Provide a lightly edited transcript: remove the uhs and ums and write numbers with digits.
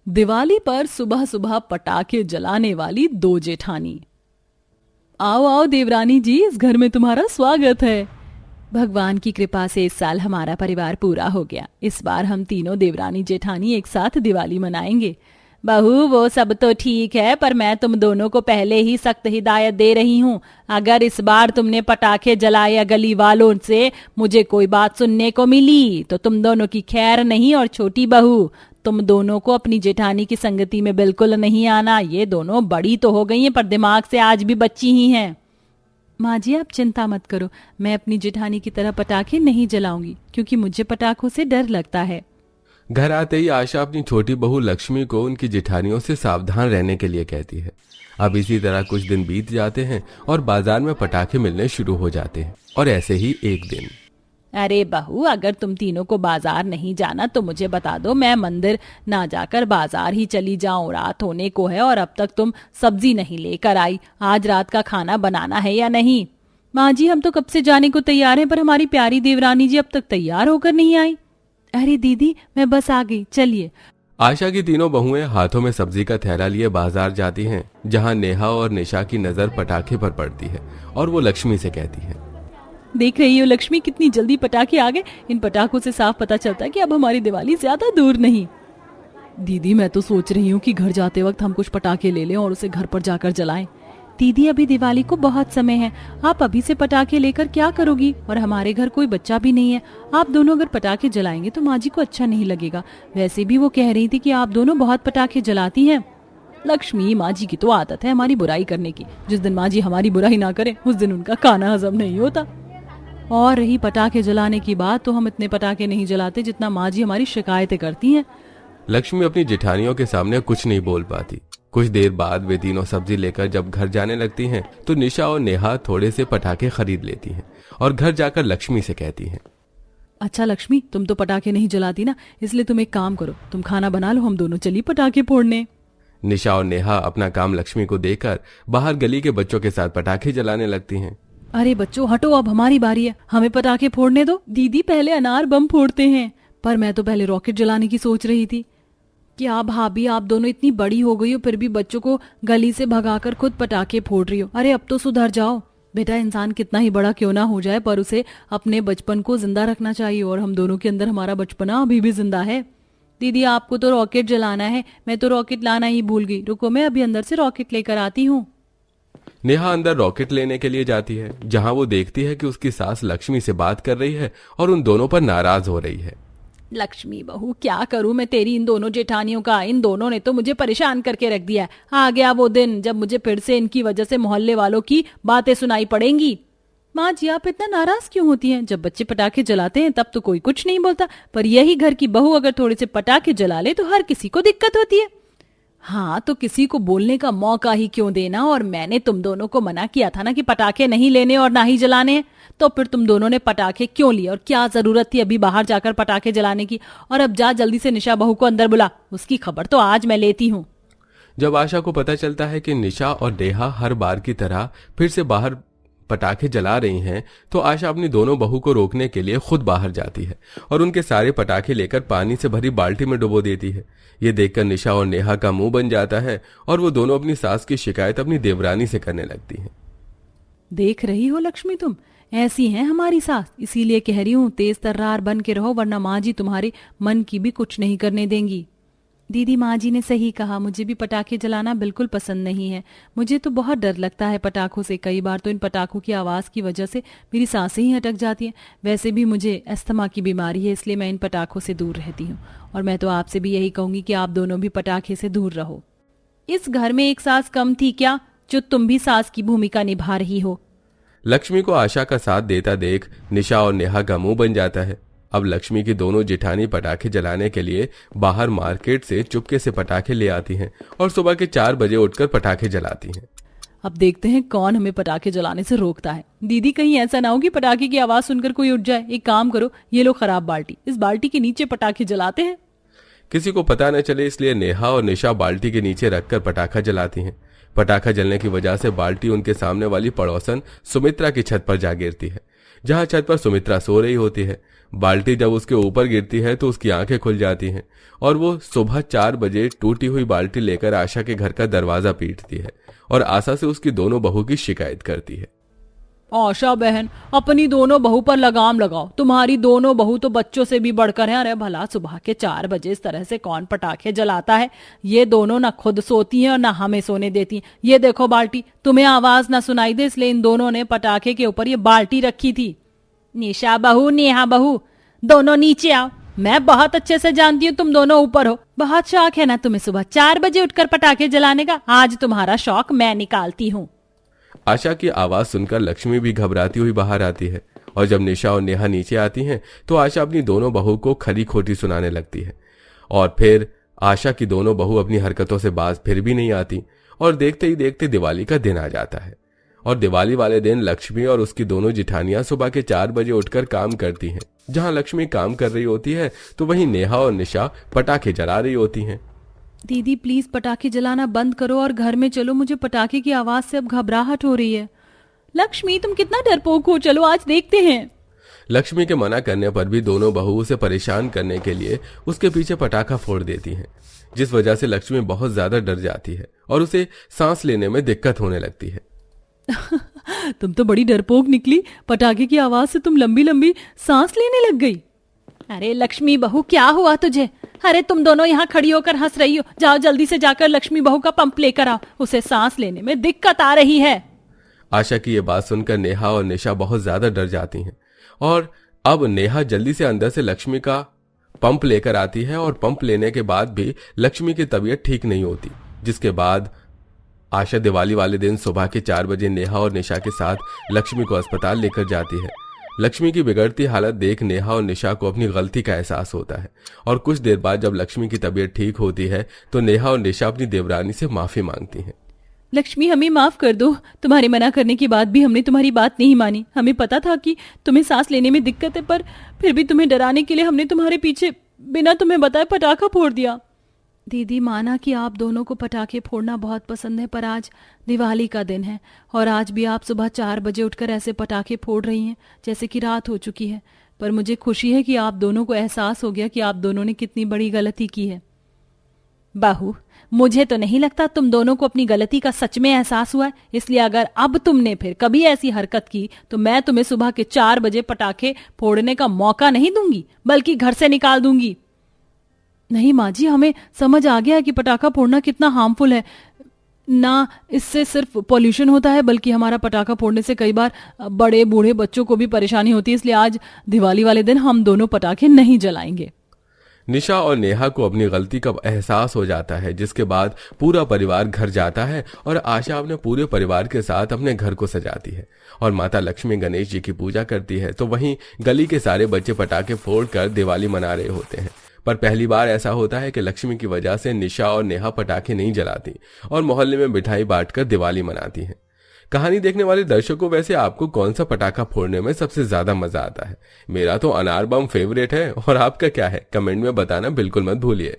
दिवाली पर सुबह सुबह पटाखे जलाने वाली दो जेठानी। आओ आओ देवरानी जी, इस घर में तुम्हारा स्वागत है। भगवान की कृपा से इस साल हमारा परिवार पूरा हो गया। इस बार हम तीनों देवरानी जेठानी एक साथ दिवाली मनाएंगे। बहू, वो सब तो ठीक है, पर मैं तुम दोनों को पहले ही सख्त हिदायत दे रही हूँ। अगर इस बार तुमने पटाखे जलाए गली वालों से मुझे कोई बात सुनने को मिली तो तुम दोनों की खैर नहीं। और छोटी बहू, तुम दोनों को अपनी जेठानी की संगति में बिल्कुल नहीं आना। ये दोनों बड़ी तो हो गई हैं पर दिमाग से आज भी बच्ची ही हैं। माँ जी, आप चिंता मत करो, मैं अपनी जेठानी की तरह पटाखे नहीं जलाऊंगी, क्योंकि मुझे पटाखों से डर लगता है। घर आते ही आशा अपनी छोटी बहू लक्ष्मी को उनकी जेठानियों से सावधान रहने के लिए कहती है। अब इसी तरह कुछ दिन बीत जाते हैं और बाजार में पटाखे मिलने शुरू हो जाते हैं। और ऐसे ही एक दिन, अरे बहू, अगर तुम तीनों को बाजार नहीं जाना तो मुझे बता दो, मैं मंदिर ना जाकर बाजार ही चली जाऊं। रात होने को है और अब तक तुम सब्जी नहीं लेकर आई। आज रात का खाना बनाना है या नहीं? माँ जी, हम तो कब से जाने को तैयार हैं, पर हमारी प्यारी देवरानी जी अब तक तैयार होकर नहीं आई। अरे दीदी, मैं बस आ गई, चलिए। आशा की तीनों बहुएं हाथों में सब्जी का थैला लिए बाजार जाती हैं, जहां नेहा और निशा की नजर पटाखे पर पड़ती है और वो लक्ष्मी से कहती है, देख रही हो लक्ष्मी, कितनी जल्दी पटाखे आ गए। इन पटाखों से साफ पता चलता है कि अब हमारी दिवाली ज्यादा दूर नहीं। दीदी, मैं तो सोच रही हूँ कि घर जाते वक्त हम कुछ पटाखे ले लें और उसे घर पर जाकर जलाएं। दीदी, अभी दिवाली को बहुत समय है, आप अभी से पटाखे लेकर क्या करोगी? और हमारे घर कोई बच्चा भी नहीं है। आप दोनों अगर पटाखे जलाएंगे तो माँ जी को अच्छा नहीं लगेगा। वैसे भी वो कह रही थी कि आप दोनों बहुत पटाखे जलाती हैं। लक्ष्मी, माँ जी की तो आदत है हमारी बुराई करने की। जिस दिन माँ जी हमारी बुराई ना करे उस दिन उनका खाना हजम नहीं होता। और रही पटाखे जलाने की बात, तो हम इतने पटाखे नहीं जलाते जितना माँ जी हमारी शिकायतें करती हैं। लक्ष्मी अपनी जेठानियों के सामने कुछ नहीं बोल पाती। कुछ देर बाद वे तीनों सब्जी लेकर जब घर जाने लगती हैं तो निशा और नेहा थोड़े से पटाखे खरीद लेती हैं और घर जाकर लक्ष्मी से कहती हैं, अच्छा लक्ष्मी, तुम तो पटाखे नहीं जलाती ना, इसलिए तुम एक काम करो, तुम खाना बना लो, हम दोनों चली पटाखे फोड़ने। निशा और नेहा अपना काम लक्ष्मी को देकर बाहर गली के बच्चों के साथ पटाखे जलाने लगती हैं। अरे बच्चों हटो, अब हमारी बारी है, हमें पटाखे फोड़ने दो। दीदी, पहले अनार बम फोड़ते हैं। पर मैं तो पहले रॉकेट जलाने की सोच रही थी। क्या भाभी, आप दोनों इतनी बड़ी हो गई हो फिर भी बच्चों को गली से भगाकर खुद पटाखे फोड़ रही हो। अरे अब तो सुधर जाओ। बेटा, इंसान कितना ही बड़ा क्यों ना हो जाए पर उसे अपने बचपन को जिंदा रखना चाहिए, और हम दोनों के अंदर हमारा बचपना अभी भी जिंदा है। दीदी, आपको तो रॉकेट जलाना है, मैं तो रॉकेट लाना ही भूल गई। रुको, मैं अभी अंदर से रॉकेट लेकर आती हूँ। नेहा अंदर रॉकेट लेने के लिए जाती है, जहां वो देखती है कि उसकी सास लक्ष्मी से बात कर रही है और उन दोनों पर नाराज हो रही है। लक्ष्मी बहू, क्या करूं मैं तेरी इन दोनों जेठानियों का। इन दोनों ने तो मुझे परेशान करके रख दिया है। आ गया वो दिन जब मुझे फिर से इनकी वजह से मोहल्ले वालों की बातें सुनाई पड़ेंगी। माँ जी, आप इतना नाराज क्यों होती हैं? जब बच्चे पटाखे जलाते हैं तब तो कोई कुछ नहीं बोलता, पर यही घर की बहू अगर थोड़े से पटाखे जला ले तो हर किसी को दिक्कत होती है। हाँ, तो किसी को बोलने का मौका ही क्यों देना। और मैंने तुम दोनों को मना किया था ना कि पटाखे नहीं लेने और ना ही जलाने हैं, तो फिर तुम दोनों ने पटाखे क्यों लिए? और क्या जरूरत थी अभी बाहर जाकर पटाखे जलाने की? और अब जा जल्दी से निशा बहू को अंदर बुला, उसकी खबर तो आज मैं लेती हूँ। जब आशा को पता चलता है कि निशा और नेहा हर बार की तरह फिर से बाहर पटाखे जला रही हैं, तो आशा अपनी दोनों बहू को रोकने के लिए खुद बाहर जाती है और उनके सारे पटाखे लेकर पानी से भरी बाल्टी में डुबो देती है। ये देखकर निशा और नेहा का मुंह बन जाता है और वो दोनों अपनी सास की शिकायत अपनी देवरानी से करने लगती हैं। देख रही हो लक्ष्मी, तुम ऐसी हैं हमारी सास, इसीलिए कह रही हूँ तेज तर्रार बन के रहो, वरना माँ जी तुम्हारे मन की भी कुछ नहीं करने देंगी। दीदी, माँ जी ने सही कहा, मुझे भी पटाखे जलाना बिल्कुल पसंद नहीं है। मुझे तो बहुत डर लगता है पटाखों से। कई बार तो इन पटाखों की आवाज़ की वजह से मेरी सांसें ही अटक जाती हैं। वैसे भी मुझे अस्थमा की बीमारी है, इसलिए मैं इन पटाखों से दूर रहती हूँ। और मैं तो आपसे भी यही कहूँगी कि आप दोनों भी पटाखे से दूर रहो। इस घर में एक सास कम थी क्या, जो तुम भी सास की भूमिका निभा रही हो? लक्ष्मी को आशा का साथ देता देख निशा और नेहा का मुंह बन जाता है। अब लक्ष्मी की दोनों जेठानी पटाखे जलाने के लिए बाहर मार्केट से चुपके से पटाखे ले आती हैं और सुबह के 4 बजे उठकर पटाखे जलाती हैं। अब देखते हैं कौन हमें पटाखे जलाने से रोकता है। दीदी, कहीं ऐसा ना हो कि पटाखे की आवाज सुनकर कोई उठ जाए। एक काम करो, ये लो खराब बाल्टी, इस बाल्टी के नीचे पटाखे जलाते हैं। किसी को पता न चले इसलिए नेहा और निशा बाल्टी के नीचे रखकर पटाखा जलाती हैं। पटाखा जलने की वजह से बाल्टी उनके सामने वाली पड़ोसन सुमित्रा की छत पर जा गिरती है। जहां छत पर सुमित्रा सो रही होती है। बाल्टी जब उसके ऊपर गिरती है तो उसकी आंखें खुल जाती हैं और वो सुबह 4 बजे टूटी हुई बाल्टी लेकर आशा के घर का दरवाजा पीटती है और आशा से उसकी दोनों बहू की शिकायत करती है। आशा बहन, अपनी दोनों बहू पर लगाम लगाओ। तुम्हारी दोनों बहू तो बच्चों से भी बढ़कर है। अरे भला सुबह के 4 बजे इस तरह से कौन पटाखे जलाता है? ये दोनों ना खुद सोती हैं और ना हमें सोने देती। ये देखो बाल्टी, तुम्हें आवाज ना सुनाई दे इसलिए इन दोनों ने पटाखे के ऊपर ये बाल्टी रखी थी। निशा बहू, नेहा बहू, दोनों नीचे आओ। मैं बहुत अच्छे से जानती हूँ तुम दोनों ऊपर हो। बहुत शौक है ना तुम्हें सुबह 4 बजे उठकर पटाखे जलाने का। आज तुम्हारा शौक मैं निकालती हूँ। आशा की आवाज सुनकर लक्ष्मी भी घबराती हुई बाहर आती है और जब निशा और नेहा नीचे आती हैं तो आशा अपनी दोनों बहू को खरी खोटी सुनाने लगती है। और फिर आशा की दोनों बहू अपनी हरकतों से बाज फिर भी नहीं आती और देखते ही देखते दिवाली का दिन आ जाता है। और दिवाली वाले दिन लक्ष्मी और उसकी दोनों जिठानियां सुबह के 4 बजे उठकर काम करती हैं। जहां लक्ष्मी काम कर रही होती है तो वहीं नेहा और निशा पटाखे जला रही होती हैं। दीदी प्लीज पटाखे जलाना बंद करो और घर में चलो। मुझे पटाखे की आवाज से अब घबराहट हो रही है। लक्ष्मी तुम कितना डरपोक हो, चलो आज देखते हैं। लक्ष्मी के मना करने पर भी दोनों बहू उसे परेशान करने के लिए उसके पीछे पटाखा फोड़ देती हैं, जिस वजह से लक्ष्मी बहुत ज्यादा डर जाती है और उसे सांस लेने में दिक्कत होने लगती है। तुम तो बड़ी डरपोक निकली। पटाखे की आवाज से तुम लंबी लंबी सांस लेने लग गई। अरे लक्ष्मी बहू, क्या हुआ तुझे? अरे तुम दोनों यहाँ खड़ी होकर हंस रही हो। जाओ जल्दी से जाकर लक्ष्मी बहू का पंप लेकर आओ, उसे सांस लेने में दिक्कत आ रही है। आशा की ये बात सुनकर नेहा और निशा बहुत ज्यादा डर जाती हैं और अब नेहा जल्दी से अंदर से लक्ष्मी का पंप लेकर आती है और पंप लेने के बाद भी लक्ष्मी की तबीयत ठीक नहीं होती, जिसके बाद आशा दिवाली वाले दिन सुबह के 4 बजे नेहा और निशा के साथ लक्ष्मी को अस्पताल लेकर जाती है। लक्ष्मी की बिगड़ती हालत देख नेहा और निशा को अपनी गलती का एहसास होता है और कुछ देर बाद जब लक्ष्मी की तबीयत ठीक होती है तो नेहा और निशा अपनी देवरानी से माफी मांगती हैं। लक्ष्मी हमें माफ कर दो। तुम्हारे मना करने के बाद भी हमने तुम्हारी बात नहीं मानी। हमें पता था कि तुम्हें सांस लेने में दिक्कत है, पर फिर भी तुम्हें डराने के लिए हमने तुम्हारे पीछे बिना तुम्हें बताए पटाखा फोड़ दिया। दीदी माना कि आप दोनों को पटाखे फोड़ना बहुत पसंद है, पर आज दिवाली का दिन है और आज भी आप सुबह 4 बजे उठकर ऐसे पटाखे फोड़ रही हैं जैसे कि रात हो चुकी है। पर मुझे खुशी है कि आप दोनों को एहसास हो गया कि आप दोनों ने कितनी बड़ी गलती की है। बहू, मुझे तो नहीं लगता तुम दोनों को अपनी गलती का सच में एहसास हुआ है, इसलिए अगर अब तुमने फिर कभी ऐसी हरकत की तो मैं तुम्हें सुबह के 4 बजे पटाखे फोड़ने का मौका नहीं दूंगी, बल्कि घर से निकाल दूंगी। नहीं माँ जी, हमें समझ आ गया है कि पटाखा फोड़ना कितना हार्मफुल है। ना इससे सिर्फ पॉल्यूशन होता है, बल्कि हमारा पटाखा फोड़ने से कई बार बड़े बूढ़े बच्चों को भी परेशानी होती है। इसलिए आज दिवाली वाले दिन हम दोनों पटाखे नहीं जलाएंगे। निशा और नेहा को अपनी गलती का एहसास हो जाता है, जिसके बाद पूरा परिवार घर जाता है और आशा अपने पूरे परिवार के साथ अपने घर को सजाती है और माता लक्ष्मी गणेश जी की पूजा करती है। तो वहीं गली के सारे बच्चे पटाखे फोड़कर दिवाली मना रहे होते हैं। पर पहली बार ऐसा होता है कि लक्ष्मी की वजह से निशा और नेहा पटाखे नहीं जलाती और मोहल्ले में मिठाई बांटकर दिवाली मनाती हैं। कहानी देखने वाले दर्शकों, वैसे आपको कौन सा पटाखा फोड़ने में सबसे ज्यादा मजा आता है? मेरा तो अनार बम फेवरेट है और आपका क्या है? कमेंट में बताना बिल्कुल मत भूलिए।